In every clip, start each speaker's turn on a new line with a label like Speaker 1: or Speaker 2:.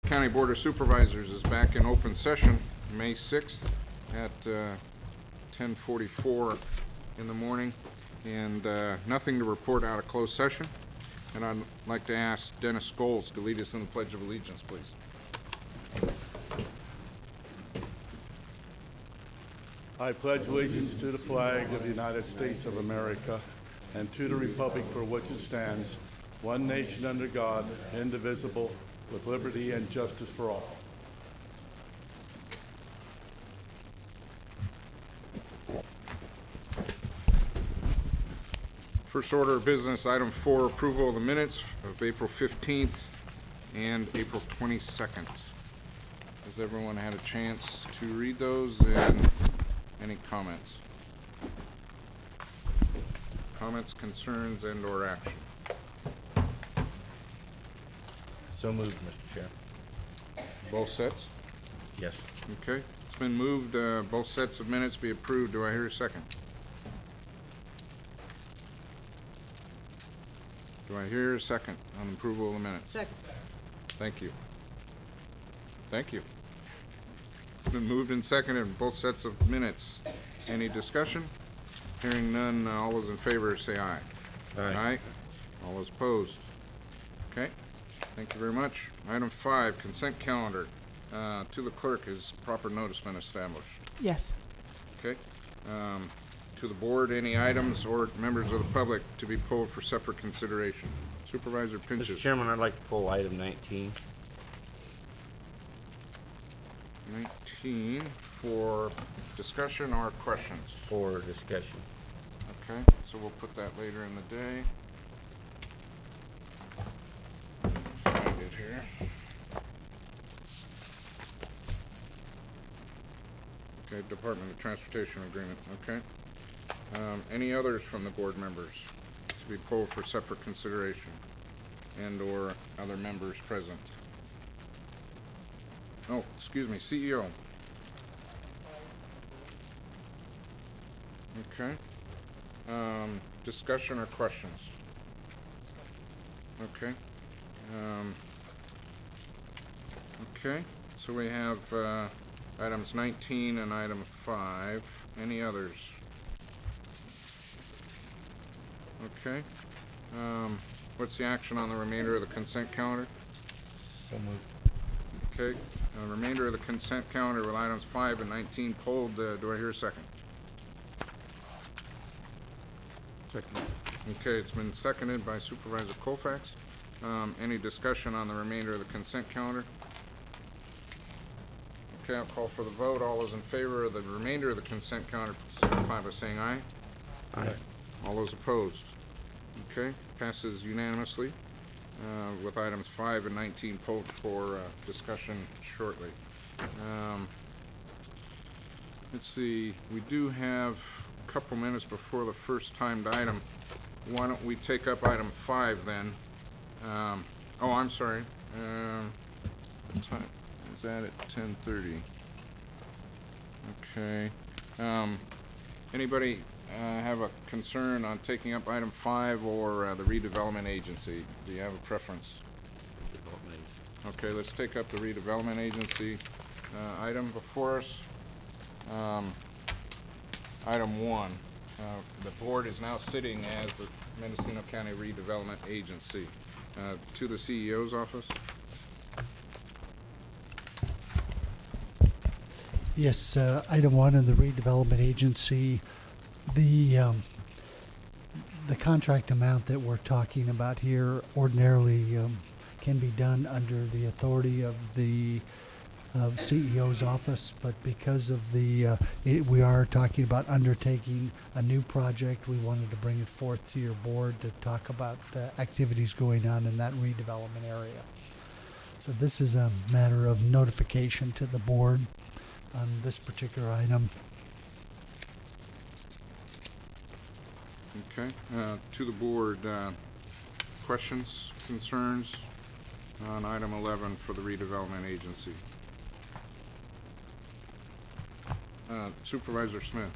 Speaker 1: County Board of Supervisors is back in open session, May 6th at 10:44 in the morning, and nothing to report out of closed session. And I'd like to ask Dennis Scholes to lead us in the Pledge of Allegiance, please.
Speaker 2: I pledge allegiance to the flag of the United States of America and to the republic for which it stands, one nation under God, indivisible, with liberty and justice for all.
Speaker 1: First order of business, item 4, approval of the minutes of April 15th and April 22nd. Has everyone had a chance to read those, and any comments? Comments, concerns, and/or action?
Speaker 3: So moved, Mr. Chair.
Speaker 1: Both sets?
Speaker 3: Yes.
Speaker 1: Okay. It's been moved, both sets of minutes be approved. Do I hear a second? Do I hear a second on approval of the minutes?
Speaker 4: Second.
Speaker 1: Thank you. Thank you. It's been moved and seconded, both sets of minutes. Any discussion? Hearing none, all those in favor say aye.
Speaker 3: Aye.
Speaker 1: All those opposed? Okay, thank you very much. Item 5, consent calendar. To the clerk, has proper notice been established?
Speaker 4: Yes.
Speaker 1: Okay. To the board, any items or members of the public to be pulled for separate consideration? Supervisor
Speaker 3: Mr.
Speaker 1: Pinches.
Speaker 3: Chairman, I'd like to pull item 19.
Speaker 1: 19 for discussion or questions?
Speaker 3: For discussion.
Speaker 1: Okay, so we'll put that later in the day. Find it here. Okay, Department of Transportation Agreement, okay. Any others from the board members to be pulled for separate consideration and/or other members present? Oh, excuse me, CEO. Okay. Discussion or questions? Okay. Okay, so we have items 19 and item 5. Any others? Okay. What's the action on the remainder of the consent calendar?
Speaker 3: So moved.
Speaker 1: Okay, remainder of the consent calendar with items 5 and 19 pulled. Do I hear a second?
Speaker 3: Second.
Speaker 1: Okay, it's been seconded by Supervisor Colfax. Any discussion on the remainder of the consent calendar? Okay, I'll call for the vote. All those in favor of the remainder of the consent calendar signify by saying aye.
Speaker 3: Aye.
Speaker 1: All those opposed? Okay, passes unanimously with items 5 and 19 pulled for discussion shortly. Let's see, we do have a couple minutes before the first timed item. Why don't we take up item 5 then? Oh, I'm sorry. What time is that at 10:30? Okay. Anybody have a concern on taking up item 5 or the redevelopment agency? Do you have a preference? Okay, let's take up the redevelopment agency item before us. Item 1, the board is now sitting as the Mendocino County Redevelopment Agency. To the CEO's office.
Speaker 5: Yes, item 1 in the redevelopment agency, the contract amount that we're talking about here ordinarily can be done under the authority of the CEO's office, but because of we are talking about undertaking a new project, we wanted to bring it forth to your board to talk about the activities going on in that redevelopment area. So this is a matter of notification to the board on this particular item.
Speaker 1: Okay, to the board, questions, concerns on item 11 for the redevelopment agency? Supervisor Smith.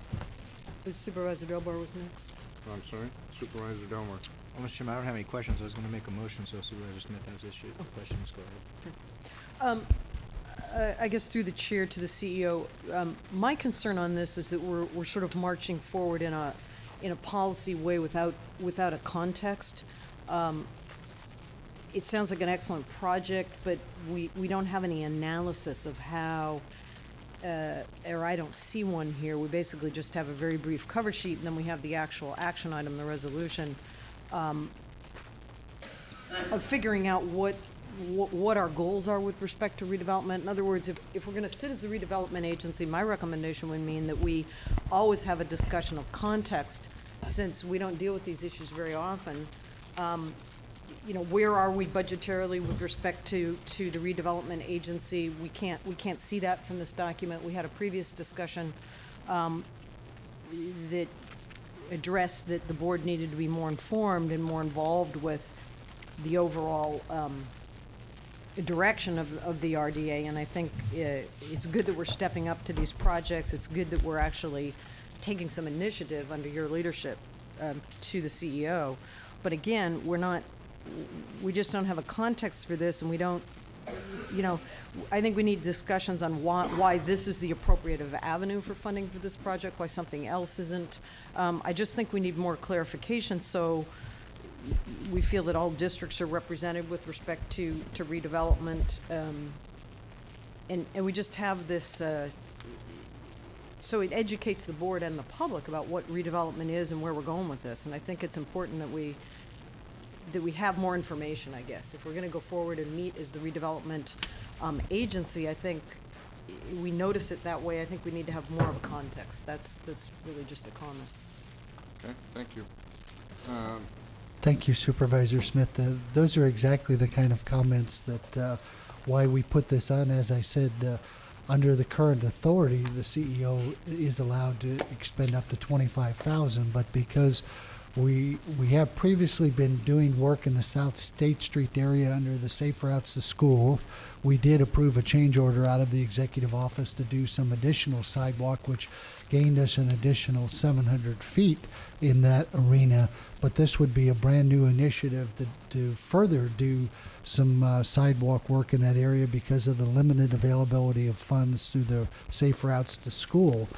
Speaker 4: Supervisor Delbar was next.
Speaker 1: Oh, I'm sorry, Supervisor Delmore.
Speaker 6: Well, Mr. Chairman, I don't have any questions. I was going to make a motion, so Supervisor Smith has issued questions. Go
Speaker 4: I guess through the chair to the CEO, my concern on this is that we're sort of marching forward in a policy way without a context. It sounds like an excellent project, but we don't have any analysis of how, or I don't see one here. We basically just have a very brief cover sheet, and then we have the actual action item, the resolution, of figuring out what our goals are with respect to redevelopment. In other words, if we're going to sit as the redevelopment agency, my recommendation would mean that we always have a discussion of context, since we don't deal with these issues very often. You know, where are we budgetarily with respect to the redevelopment agency? We can't see that from this document. We had a previous discussion that addressed that the board needed to be more informed and more involved with the overall direction of the RDA, and I think it's good that we're stepping up to these projects. It's good that we're actually taking some initiative under your leadership to the CEO. But again, we just don't have a context for this, and we don't, you know, I think we need discussions on why this is the appropriate avenue for funding for this project, why something else isn't. I just think we need more clarification, so we feel that all districts are represented with respect to redevelopment, and we just have this, so it educates the board and the public about what redevelopment is and where we're going with this. And I think it's important that we have more information, I guess. If we're going to go forward and meet as the redevelopment agency, I think we notice it that way. I think we need to have more of a context. That's really just a comment.
Speaker 1: Okay, thank you.
Speaker 5: Thank you, Supervisor Smith. Those are exactly the kind of comments that why we put this on. As I said, under the current authority, the CEO is allowed to expend up to $25,000, but because we have previously been doing work in the South State Street area under the Safe Routes to School, we did approve a change order out of the executive office to do some additional sidewalk, which gained us an additional 700 feet in that arena. But this would be a brand new initiative to further do some sidewalk work in that area because of the limited availability of funds through the Safe Routes to School.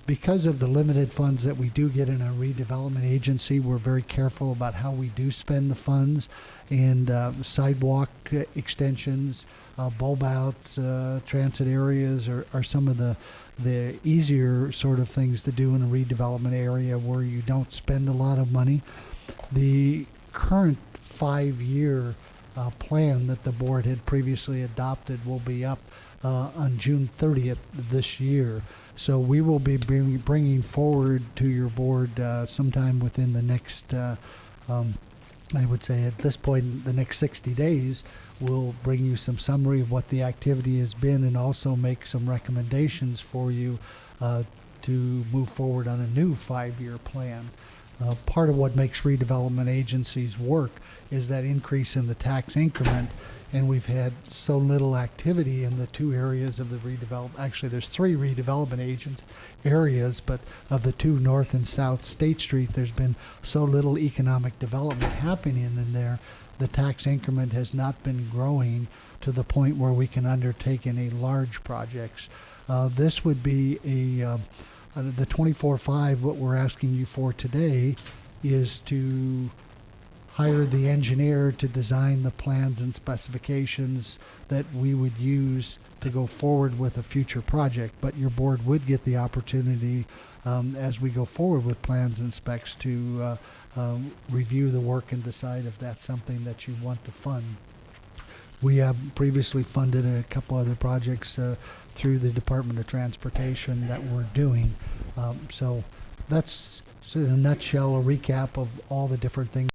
Speaker 5: Because of the limited funds that we do get in our redevelopment agency, we're very careful about how we do spend the funds, and sidewalk extensions, bulb outs, transit areas are some of the easier sort of things to do in a redevelopment area where you don't spend a lot of money. The current 5-year plan that the board had previously adopted will be up on June 30th this year. So we will be bringing forward to your board sometime within the next, I would say at this point, the next 60 days, we'll bring you some summary of what the activity has been and also make some recommendations for you to move forward on a new 5-year plan. Part of what makes redevelopment agencies work is that increase in the tax increment, and we've had so little activity in the 2 areas of the redevelopment. Actually, there's 3 redevelopment areas, but of the 2 North and South State Street, there's been so little economic development happening in there. The tax increment has not been growing to the point where we can undertake any large projects. This would be the 24-5, what we're asking you for today is to hire the engineer to design the plans and specifications that we would use to go forward with a future project. But your board would get the opportunity as we go forward with plans and specs to review the work and decide if that's something that you want to fund. We have previously funded a couple other projects through the Department of Transportation that we're doing. So that's in a nutshell a recap of all the different things